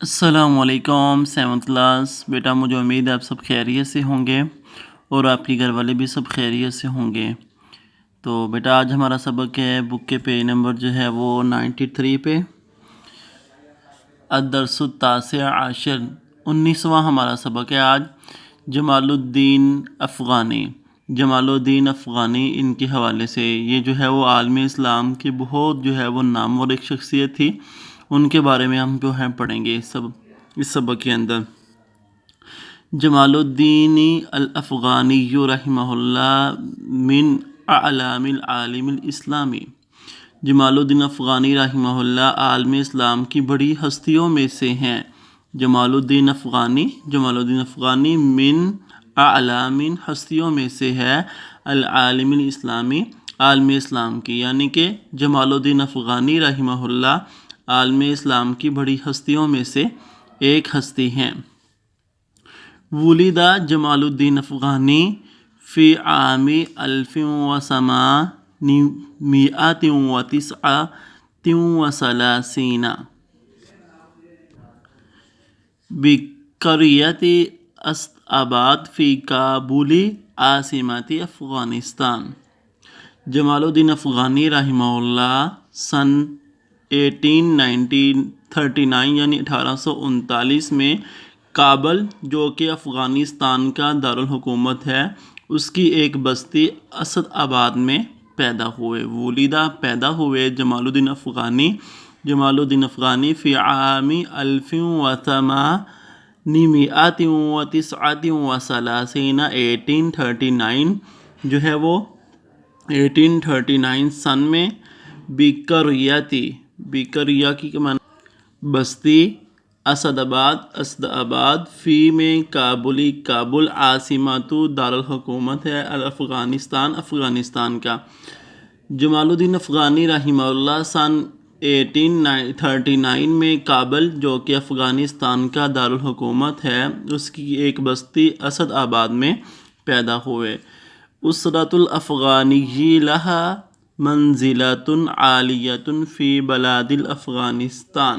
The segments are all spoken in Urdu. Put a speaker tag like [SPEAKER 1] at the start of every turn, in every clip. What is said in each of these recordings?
[SPEAKER 1] السلام علیکم 7th کلاس بیٹا، مجھے امید ہے آپ سب خیریت سے ہوں گے اور آپ کے گھر والے بھی سب خیریت سے ہوں گے۔ تو بیٹا آج ہمارا سبق ہے بک کے پیج نمبر جو ہے وہ 93 پہ، الدرس التاسع عشر، 19واں ہمارا سبق ہے آج۔ جمال الدین افغانی، جمال الدین افغانی ان کے حوالے سے، یہ جو ہے وہ عالم اسلام کی بہت جو ہے وہ نامور ایک شخصیت تھی، ان کے بارے میں ہم جو ہے پڑھیں گے اس سبق کے اندر۔ جمال الدین الافغانی رحمہ اللہ من اعلام العالم الاسلامی، جمال الدین افغانی رحمہ اللہ عالم اسلام کی بڑی ہستیوں میں سے ہیں۔ جمال الدین افغانی من اعلام، ہستیوں میں سے ہے، العالم الاسلامی، عالم اسلام کی، یعنی کہ جمال الدین افغانی رحمہ اللہ عالم اسلام کی بڑی ہستیوں میں سے ایک ہستی ہیں۔ ولد جمال الدین افغانی فی عام 1839 بقریۃ اسد آباد فی کابل عاصمت افغانستان۔ جمال الدین افغانی رحمہ اللہ سن 1839 یعنی 1839 میں کابل، جو کہ افغانستان کا دارالحکومت ہے، اس کی ایک بستی اسد آباد میں پیدا ہوئے۔ ولیدہ پیدا ہوئے جمال الدین افغانی فی عام 1839 1839 جو ہے وہ 1839 سن میں، بقریہ کی معنی بستی، اسد آباد، فی میں کابل عاصمت دارالحکومت ہے، افغانستان کا۔ جمال الدین افغانی رحمہ اللہ سن 1839 میں کابل، جو کہ افغانستان کا دارالحکومت ہے، اس کی ایک بستی اسد آباد میں پیدا ہوئے۔ اسرۃ الافغانی لہا منزلۃ عالیۃ فی بلاد افغانستان،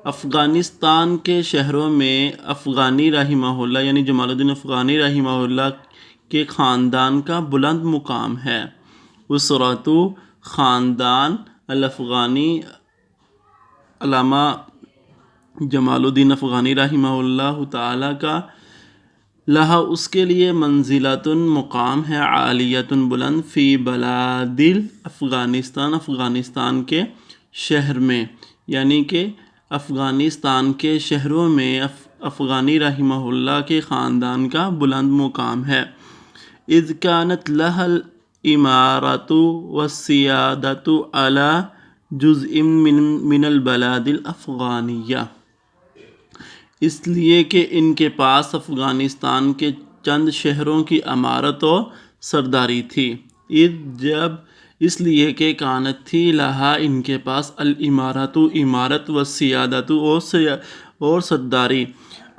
[SPEAKER 1] افغانستان کے شہروں میں افغانی رحمہ اللہ یعنی جمال الدین افغانی رحمہ اللہ کے خاندان کا بلند مقام ہے۔ اسرۃ، خاندان، الافغانی، علامہ جمال الدین افغانی رحمہ اللہ تعالیٰ کا، لہا اس کے لیے، منزلۃ مقام ہے، عالیۃ بلند، فی بلاد افغانستان کے شہر میں، یعنی کہ افغانستان کے شہروں میں افغانی رحمہ اللہ کے خاندان کا بلند مقام ہے۔ اذ کانت لہا الامارۃ والسیادۃ علی جزء من البلاد الافغانیہ، اس لیے کہ ان کے پاس افغانستان کے چند شہروں کی امارت و سرداری تھی۔ جب اس لیے کہ کانت تھی، لہا ان کے پاس، الامارۃ امارت، والسیادۃ اور سرداری،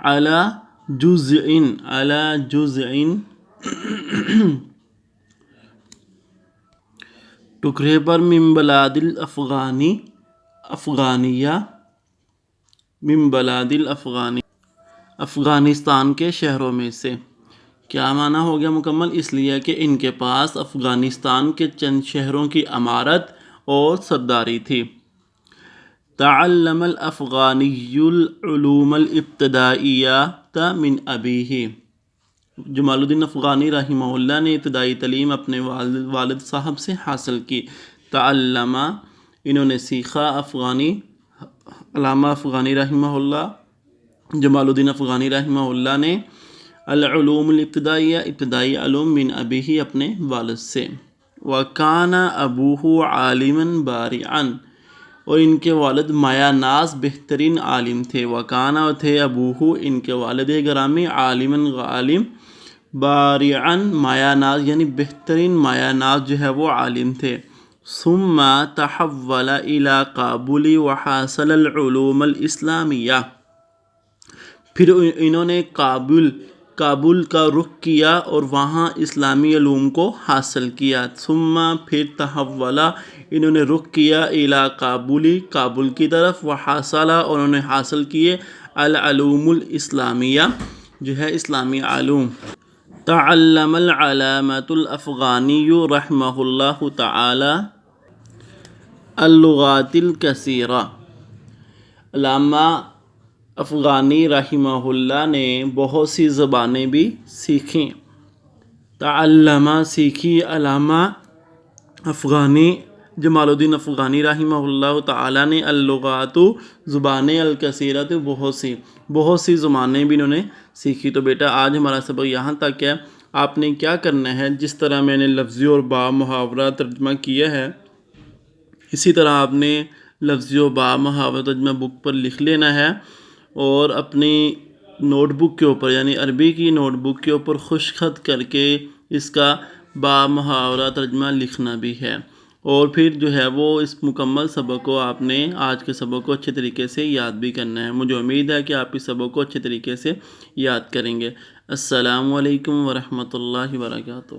[SPEAKER 1] علی جزء ٹکڑے پر، من بلاد افغانستان کے شہروں میں سے۔ کیا معنی ہو گیا مکمل؟ اس لیے کہ ان کے پاس افغانستان کے چند شہروں کی امارت اور سرداری تھی۔ تعلم الافغانی العلوم الابتدائیہ من ابیہ، جمال الدین افغانی رحمہ اللہ نے ابتدائی تعلیم اپنے والد صاحب سے حاصل کی۔ تعلم، انہوں نے سیکھا، علامہ افغانی رحمہ اللہ، جمال الدین افغانی رحمہ اللہ نے، العلوم الابتدائیہ، ابتدائی علوم، من ابیہ، اپنے والد سے۔ وکان ابوہ عالما بارعا، اور ان کے والد مایہ ناز بہترین عالم تھے۔ وکان، اور تھے، ابوہ، ان کے والد گرامی، عالما، عالم، بارعا، مایہ ناز یعنی بہترین مایہ ناز جو ہے وہ عالم تھے۔ ثم تحول الى کابل وحاصل العلوم الاسلامیہ، پھر انہوں نے کابل کابل کا رخ کیا اور وہاں اسلامی علوم کو حاصل کیا۔ ثم پھر تحولا انہوں نے رخ کیا الی کابل کی طرف، وحاصلہ اور انہوں نے حاصل کیے العلوم الاسلامیہ جو ہے اسلامی علوم۔ تعلم العلامۃ الافغانی رحمہ اللہ تعالی اللغات الکثیرہ، علامہ افغانی رحمہ اللہ نے بہت سی زبانیں بھی سیکھیں۔ تعلمہ سیکھی علامہ افغانی جمال الدین افغانی رحمہ اللہ تعالیٰ نے اللغات زبانیں الکثیرت بہت سی زبانیں بھی انہوں نے سیکھی۔ تو بیٹا آج ہمارا سبق یہاں تک ہے۔ آپ نے کیا کرنا ہے، جس طرح میں نے لفظی اور با محاورہ ترجمہ کیا ہے اسی طرح آپ نے لفظی و با محاورہ ترجمہ بک پر لکھ لینا ہے، اور اپنی نوٹ بک کے اوپر یعنی عربی کی نوٹ بک کے اوپر خوش خط کر کے اس کا با محاورہ ترجمہ لکھنا بھی ہے۔ اور پھر جو ہے وہ اس مکمل سبق کو آپ نے آج کے سبق کو اچھے طریقے سے یاد بھی کرنا ہے۔ مجھے امید ہے کہ آپ اس سبق کو اچھے طریقے سے یاد کریں گے۔ السلام علیکم ورحمۃ اللہ وبرکاتہ۔